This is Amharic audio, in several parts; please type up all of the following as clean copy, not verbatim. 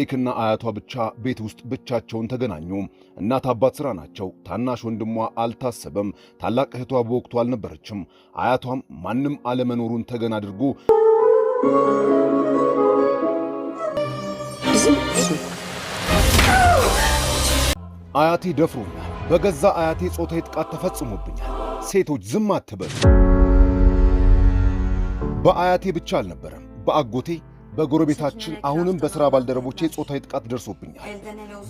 መሌክና አያቷ ብቻ ቤት ውስጥ ብቻቸውን ተገናኙ። እናት አባት ሥራ ናቸው። ታናሽ ወንድሟ አልታሰበም። ታላቅ እህቷ በወቅቱ አልነበረችም። አያቷም ማንም አለመኖሩን ተገን አድርጎ አያቴ ደፍሮኛል፣ በገዛ አያቴ ጾታዊ ጥቃት ተፈጽሞብኛል፣ ሴቶች ዝም አትበሉ። በአያቴ ብቻ አልነበረም፣ በአጎቴ በጎረቤታችን አሁንም በሥራ ባልደረቦቼ ጾታዊ ጥቃት ደርሶብኛል።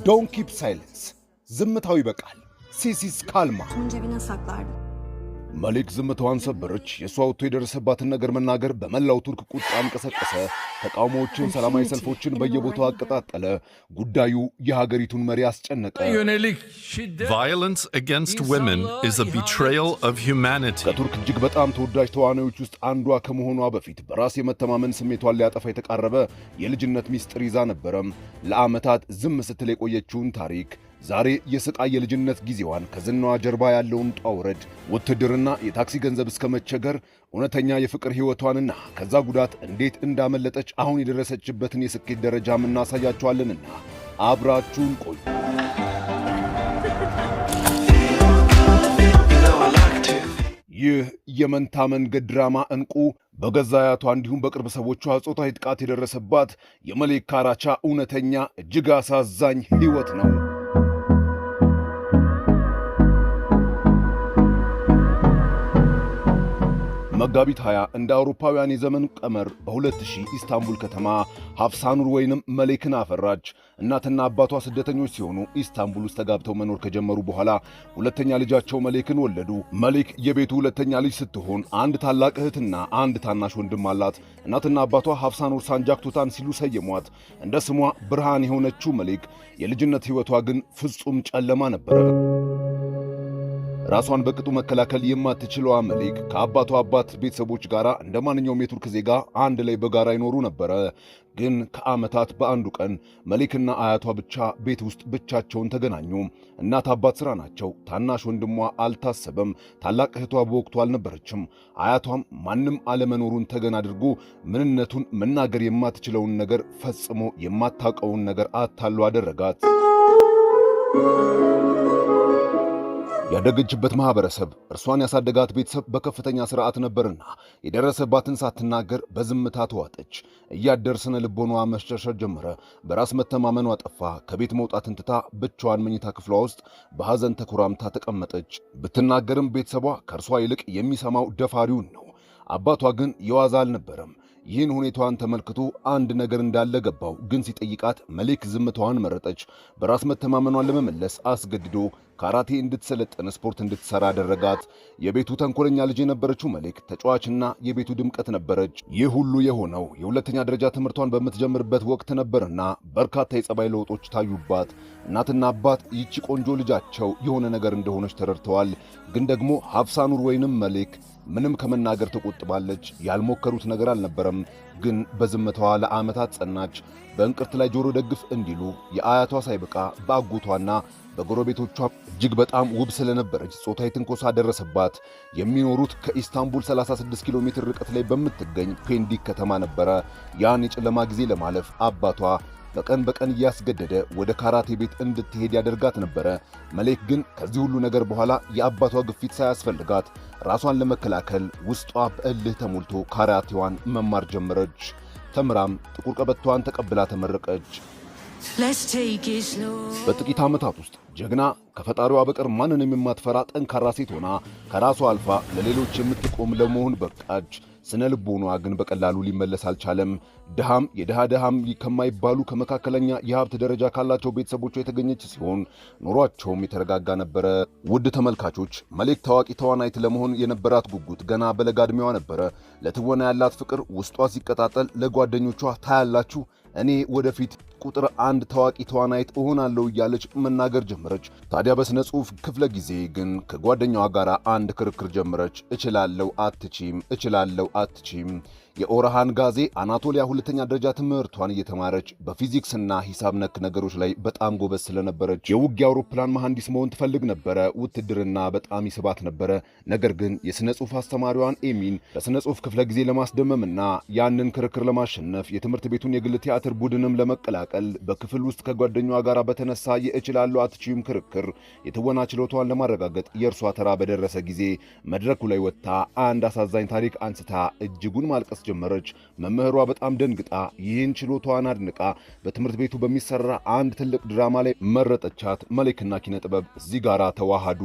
ዶንት ኪፕ ሳይለንስ፣ ዝምታው ይበቃል። ሲሲስ ካልማ። መሌክ ዝምታዋን ሰበረች። የሷ ወጥቶ የደረሰባትን ነገር መናገር በመላው ቱርክ ቁጣ አንቀሰቀሰ። ተቃውሞዎችን፣ ሰላማዊ ሰልፎችን በየቦታው አቀጣጠለ። ጉዳዩ የሀገሪቱን መሪ አስጨነቀ። Violence against women is a betrayal of humanity. ከቱርክ እጅግ በጣም ተወዳጅ ተዋናዮች ውስጥ አንዷ ከመሆኗ በፊት በራስ የመተማመን ስሜቷን ሊያጠፋ የተቃረበ የልጅነት ሚስጥር ይዛ ነበረም። ለዓመታት ዝም ስትል የቆየችውን ታሪክ ዛሬ የስቃይ የልጅነት ጊዜዋን ከዝናዋ ጀርባ ያለውን ጣውረድ፣ ውትድርና፣ የታክሲ ገንዘብ እስከ መቸገር፣ እውነተኛ የፍቅር ሕይወቷንና ከዛ ጉዳት እንዴት እንዳመለጠች አሁን የደረሰችበትን የስኬት ደረጃም እናሳያችኋለንና አብራችሁን ቆዩ። ይህ የመንታ መንገድ ድራማ እንቁ በገዛ አያቷ እንዲሁም በቅርብ ሰዎቿ ጾታዊ ጥቃት የደረሰባት የመሌክ ካራቻ እውነተኛ እጅግ አሳዛኝ ሕይወት ነው። መጋቢት 20 እንደ አውሮፓውያን የዘመን ቀመር በ2000 ኢስታንቡል ከተማ ሀፍሳኑር ወይንም መሌክን አፈራች። እናትና አባቷ ስደተኞች ሲሆኑ ኢስታንቡል ውስጥ ተጋብተው መኖር ከጀመሩ በኋላ ሁለተኛ ልጃቸው መሌክን ወለዱ። መሌክ የቤቱ ሁለተኛ ልጅ ስትሆን አንድ ታላቅ እህትና አንድ ታናሽ ወንድም አላት። እናትና አባቷ ሀፍሳኑር ሳንጃክቶታን ሲሉ ሰየሟት። እንደ ስሟ ብርሃን የሆነችው መሌክ የልጅነት ሕይወቷ ግን ፍጹም ጨለማ ነበረ። ራሷን በቅጡ መከላከል የማትችለዋ መሌክ ከአባቷ አባት ቤተሰቦች ጋር እንደ ማንኛውም የቱርክ ዜጋ አንድ ላይ በጋራ ይኖሩ ነበረ። ግን ከዓመታት በአንዱ ቀን መሌክና አያቷ ብቻ ቤት ውስጥ ብቻቸውን ተገናኙ። እናት አባት ሥራ ናቸው። ታናሽ ወንድሟ አልታሰበም። ታላቅ እህቷ በወቅቱ አልነበረችም። አያቷም ማንም አለመኖሩን ተገን አድርጎ ምንነቱን መናገር የማትችለውን ነገር ፈጽሞ የማታውቀውን ነገር አታሎ አደረጋት። ያደገችበት ማህበረሰብ፣ እርሷን ያሳደጋት ቤተሰብ በከፍተኛ ሥርዓት ነበርና የደረሰባትን ሳትናገር በዝምታ ተዋጠች። እያደር ስነ ልቦኗ መሸርሸር ጀመረ። በራስ መተማመኗ ጠፋ። ከቤት መውጣትን ትታ ብቻዋን መኝታ ክፍሏ ውስጥ በሐዘን ተኮራምታ ተቀመጠች። ብትናገርም ቤተሰቧ ከእርሷ ይልቅ የሚሰማው ደፋሪውን ነው። አባቷ ግን የዋዛ አልነበረም። ይህን ሁኔታዋን ተመልክቶ አንድ ነገር እንዳለ ገባው። ግን ሲጠይቃት መሌክ ዝምታዋን መረጠች። በራስ መተማመኗን ለመመለስ አስገድዶ ካራቴ እንድትሰለጥን ስፖርት እንድትሰራ አደረጋት። የቤቱ ተንኮለኛ ልጅ የነበረችው መሌክ ተጫዋችና የቤቱ ድምቀት ነበረች። ይህ ሁሉ የሆነው የሁለተኛ ደረጃ ትምህርቷን በምትጀምርበት ወቅት ነበርና በርካታ የጸባይ ለውጦች ታዩባት። እናትና አባት ይቺ ቆንጆ ልጃቸው የሆነ ነገር እንደሆነች ተረድተዋል። ግን ደግሞ ሀፍሳኑር ወይንም መሌክ ምንም ከመናገር ተቆጥባለች። ያልሞከሩት ነገር አልነበረም። ግን በዝምታዋ ለዓመታት ጸናች። በእንቅርት ላይ ጆሮ ደግፍ እንዲሉ የአያቷ ሳይበቃ በአጎቷና በጎረቤቶቿ እጅግ በጣም ውብ ስለነበረች ጾታዊ ትንኮሳ ደረሰባት። የሚኖሩት ከኢስታንቡል 36 ኪሎ ሜትር ርቀት ላይ በምትገኝ ፔንዲክ ከተማ ነበረ። ያን የጨለማ ጊዜ ለማለፍ አባቷ በቀን በቀን እያስገደደ ወደ ካራቴ ቤት እንድትሄድ ያደርጋት ነበረ። መሌክ ግን ከዚህ ሁሉ ነገር በኋላ የአባቷ ግፊት ሳያስፈልጋት ራሷን ለመከላከል ውስጧ በእልህ ተሞልቶ ካራቴዋን መማር ጀመረች። ተምራም ጥቁር ቀበቷን ተቀብላ ተመረቀች። በጥቂት ዓመታት ውስጥ ጀግና፣ ከፈጣሪዋ በቀር ማንንም የማትፈራ ጠንካራ ሴት ሆና ከራሷ አልፋ ለሌሎች የምትቆም ለመሆን በቃች። ስነ ልቦኗ ግን በቀላሉ ሊመለስ አልቻለም። ድሃም የድሃም ከማይባሉ ከመካከለኛ የሀብት ደረጃ ካላቸው ቤተሰቦቿ የተገኘች ሲሆን ኑሯቸውም የተረጋጋ ነበረ። ውድ ተመልካቾች፣ መሌክ ታዋቂ ተዋናይት ለመሆን የነበራት ጉጉት ገና በለጋ ዕድሜዋ ነበረ። ለትወና ያላት ፍቅር ውስጧ ሲቀጣጠል ለጓደኞቿ ታያላችሁ፣ እኔ ወደፊት ቁጥር 1 ታዋቂ ተዋናይት እሆናለሁ እያለች መናገር ጀመረች። ታዲያ በስነ ጽሑፍ ክፍለ ጊዜ ግን ከጓደኛዋ ጋር አንድ ክርክር ጀመረች። እችላለሁ አትችም፣ እችላለሁ አትችም። የኦርሃን ጋዜ አናቶሊያ ሁለተኛ ደረጃ ትምህርቷን እየተማረች በፊዚክስና ሂሳብ ነክ ነገሮች ላይ በጣም ጎበዝ ስለነበረች የውጊያ አውሮፕላን መሐንዲስ መሆን ትፈልግ ነበረ። ውትድርና በጣም ይስባት ነበረ። ነገር ግን የሥነ ጽሑፍ አስተማሪዋን ኤሚን በሥነ ጽሑፍ ክፍለ ጊዜ ለማስደመምና ያንን ክርክር ለማሸነፍ የትምህርት ቤቱን የግል ቲያትር ቡድንም ለመቀላቀል በክፍል ውስጥ ከጓደኛዋ ጋር በተነሳ የእችላለሁ አትችይም ክርክር የትወና ችሎታዋን ለማረጋገጥ የእርሷ ተራ በደረሰ ጊዜ መድረኩ ላይ ወጥታ አንድ አሳዛኝ ታሪክ አንስታ እጅጉን ማልቀስ ጀመረች። መምህሯ በጣም ደንግጣ ይህን ችሎታዋን አድንቃ በትምህርት ቤቱ በሚሰራ አንድ ትልቅ ድራማ ላይ መረጠቻት። መሌክና ኪነ ጥበብ እዚህ ጋር ተዋሃዱ።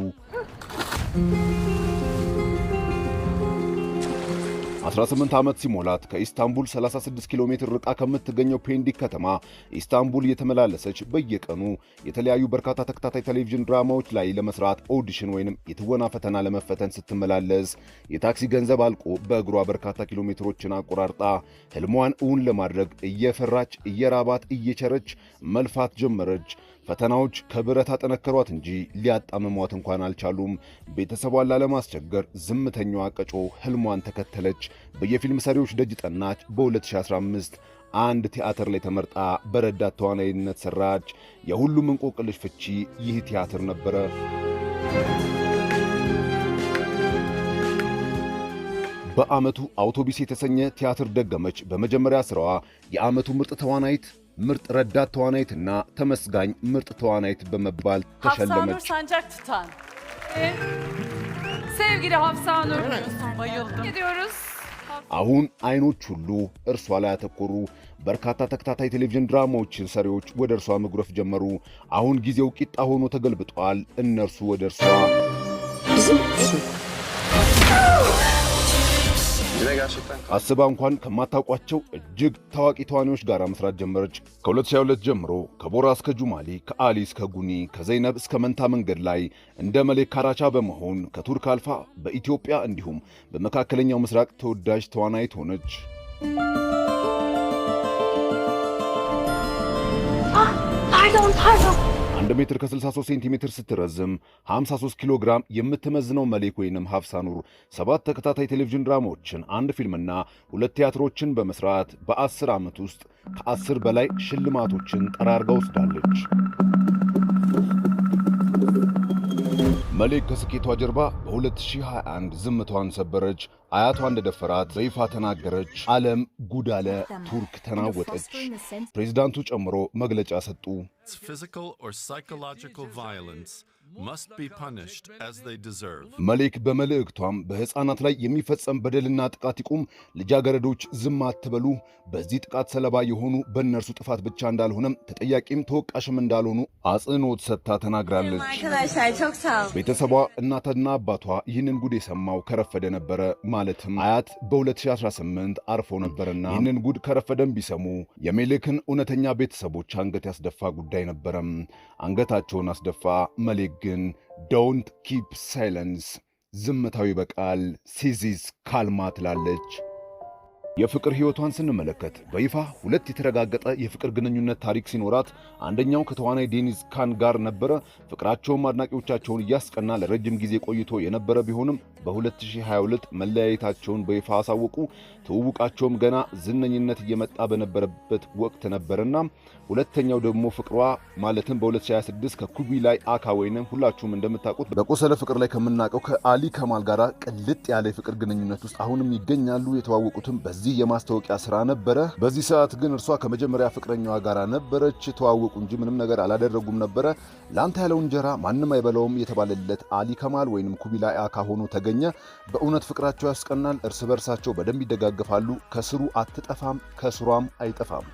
18 ዓመት ሲሞላት ከኢስታንቡል 36 ኪሎ ሜትር ርቃ ከምትገኘው ፔንዲክ ከተማ ኢስታንቡል የተመላለሰች በየቀኑ የተለያዩ በርካታ ተከታታይ ቴሌቪዥን ድራማዎች ላይ ለመስራት ኦዲሽን ወይንም የትወና ፈተና ለመፈተን ስትመላለስ የታክሲ ገንዘብ አልቆ በእግሯ በርካታ ኪሎ ሜትሮችን አቆራርጣ ህልሟን እውን ለማድረግ እየፈራች እየራባት እየቸረች መልፋት ጀመረች። ፈተናዎች ከብረት አጠነከሯት እንጂ ሊያጣምሟት እንኳን አልቻሉም። ቤተሰቧን ላለማስቸገር ዝምተኛዋ ቀጮ ህልሟን ተከተለች። በየፊልም ሰሪዎች ደጅ ጠናች። በ2015 አንድ ቲያትር ላይ ተመርጣ በረዳት ተዋናይነት ሰራች። የሁሉም እንቆቅልሽ ፍቺ ይህ ቲያትር ነበረ። በዓመቱ አውቶቢስ የተሰኘ ቲያትር ደገመች። በመጀመሪያ ስራዋ የዓመቱ ምርጥ ተዋናይት፣ ምርጥ ረዳት ተዋናይትና ተመስጋኝ ምርጥ ተዋናይት በመባል ተሸለመች። Sancak tutan. Sevgili Hafsanur, bayıldım. Gidiyoruz. አሁን አይኖች ሁሉ እርሷ ላይ አተኮሩ። በርካታ ተከታታይ ቴሌቪዥን ድራማዎችን ሰሪዎች ወደ እርሷ መጉረፍ ጀመሩ። አሁን ጊዜው ቂጣ ሆኖ ተገልብጧል። እነርሱ ወደ እርሷ አስባ እንኳን ከማታውቋቸው እጅግ ታዋቂ ተዋናዮች ጋር መስራት ጀመረች። ከ2022 ጀምሮ ከቦራ እስከ ጁማሊ፣ ከአሊ እስከ ጉኒ፣ ከዘይነብ እስከ መንታ መንገድ ላይ እንደ መሌክ ካራቻ በመሆን ከቱርክ አልፋ በኢትዮጵያ እንዲሁም በመካከለኛው ምስራቅ ተወዳጅ ተዋናይት ሆነች። 1 ሜትር ከ63 ሴንቲሜትር ስትረዝም 53 ኪሎ ግራም የምትመዝነው መሌክ ወይንም ሀፍሳኑር 7 ተከታታይ ቴሌቪዥን ድራማዎችን፣ 1 ፊልምና 2 ቲያትሮችን በመስራት በ10 ዓመት ውስጥ ከ10 በላይ ሽልማቶችን ጠራርጋ ወስዳለች። መሌክ ከስኬቷ ጀርባ በ2021 ዝምቷን ሰበረች። አያቷ እንደደፈራት በይፋ ተናገረች። ዓለም ጉድ አለ። ቱርክ ተናወጠች። ፕሬዝዳንቱ ጨምሮ መግለጫ ሰጡ። Physical or psychological violence must be punished as they deserve. መሌክ በመልእክቷም በሕፃናት ላይ የሚፈጸም በደልና ጥቃት ይቁም፣ ልጃገረዶች ዝም አትበሉ፣ በዚህ ጥቃት ሰለባ የሆኑ በእነርሱ ጥፋት ብቻ እንዳልሆነም ተጠያቂም ተወቃሽም እንዳልሆኑ አጽንኦት ሰጥታ ተናግራለች። ቤተሰቧ እናትና አባቷ ይህንን ጉድ የሰማው ከረፈደ ነበረ። ማለትም አያት በ2018 አርፎ ነበርና ይህንን ጉድ ከረፈደም ቢሰሙ የሜሌክን እውነተኛ ቤተሰቦች አንገት ያስደፋ ጉዳይ ነበረም። አንገታቸውን አስደፋ። መሌክ ግን ዶንት ኪፕ ሳይለንስ፣ ዝምታዊ በቃል ሲዚስ ካልማ ትላለች። የፍቅር ሕይወቷን ስንመለከት በይፋ 2 የተረጋገጠ የፍቅር ግንኙነት ታሪክ ሲኖራት አንደኛው ከተዋናይ ዴኒዝ ካን ጋር ነበረ። ፍቅራቸውም አድናቂዎቻቸውን እያስቀና ለረጅም ጊዜ ቆይቶ የነበረ ቢሆንም በ2022 መለያየታቸውን በይፋ አሳወቁ። ትውውቃቸውም ገና ዝነኝነት እየመጣ በነበረበት ወቅት ነበርና ሁለተኛው ደግሞ ፍቅሯ ማለትም በ2026 ከኩቢላይ አካ ወይንም ሁላችሁም እንደምታውቁት በቆሰለ ፍቅር ላይ ከምናውቀው ከአሊ ከማል ጋር ቅልጥ ያለ የፍቅር ግንኙነት ውስጥ አሁንም ይገኛሉ። የተዋወቁትም በዚህ የማስታወቂያ ስራ ነበረ። በዚህ ሰዓት ግን እርሷ ከመጀመሪያ ፍቅረኛዋ ጋር ነበረች። ተዋወቁ እንጂ ምንም ነገር አላደረጉም ነበረ። ላንተ ያለው እንጀራ ማንም አይበላውም የተባለለት አሊ ከማል ወይንም ኩቢላይ አካ ሆኖ ተገኘ። በእውነት ፍቅራቸው ያስቀናል። እርስ በርሳቸው በደንብ ይደጋገፋሉ። ከስሩ አትጠፋም፣ ከስሯም አይጠፋም።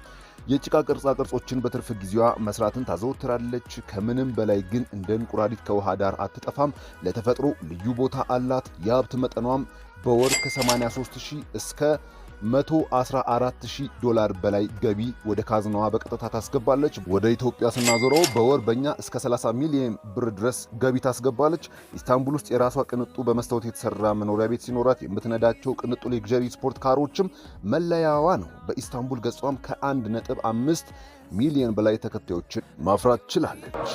የጭቃ ቅርጻ ቅርጾችን በትርፍ ጊዜዋ መስራትን ታዘወትራለች። ከምንም በላይ ግን እንደ እንቁራሪት ከውሃ ዳር አትጠፋም። ለተፈጥሮ ልዩ ቦታ አላት። የሀብት መጠኗም በወር ከ83,000 እስከ $114,000 በላይ ገቢ ወደ ካዝናዋ በቀጥታ ታስገባለች። ወደ ኢትዮጵያ ስናዞረው በወር በእኛ እስከ 30 ሚሊዮን ብር ድረስ ገቢ ታስገባለች። ኢስታንቡል ውስጥ የራሷ ቅንጡ በመስታወት የተሰራ መኖሪያ ቤት ሲኖራት የምትነዳቸው ቅንጡ ሌክዠሪ ስፖርት ካሮችም መለያዋ ነው። በኢስታንቡል ገጿም ከ1.5 ሚሊዮን በላይ ተከታዮችን ማፍራት ችላለች።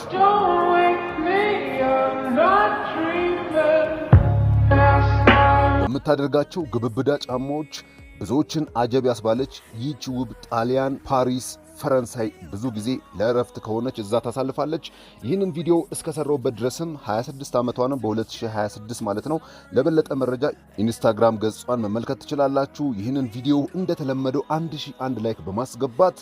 በምታደርጋቸው ግብብዳ ጫማዎች ብዙዎችን አጀብ ያስባለች ይህች ውብ ጣሊያን ፓሪስ ፈረንሳይ ብዙ ጊዜ ለእረፍት ከሆነች እዛ ታሳልፋለች። ይህንን ቪዲዮ እስከሰራውበት ድረስም 26 ዓመቷ ነው፣ በ2026 ማለት ነው። ለበለጠ መረጃ ኢንስታግራም ገጿን መመልከት ትችላላችሁ። ይህንን ቪዲዮ እንደተለመደው 1001 ላይክ በማስገባት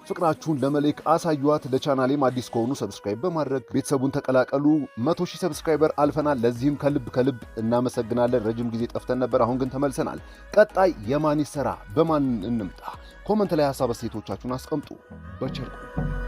ፍቅራችሁን ለመልክ አሳዩዋት። ለቻናሌም አዲስ ከሆኑ ሰብስክራይብ በማድረግ ቤተሰቡን ተቀላቀሉ። 100,000 ሰብስክራይበር አልፈናል። ለዚህም ከልብ እናመሰግናለን። ረጅም ጊዜ ጠፍተን ነበር፣ አሁን ግን ተመልሰናል። ቀጣይ የማን ይሰራ፣ በማን እንምጣ? ኮመንት ላይ ሐሳብ አስተያየቶቻችሁን አስቀምጡ። በቸር ቆዩ።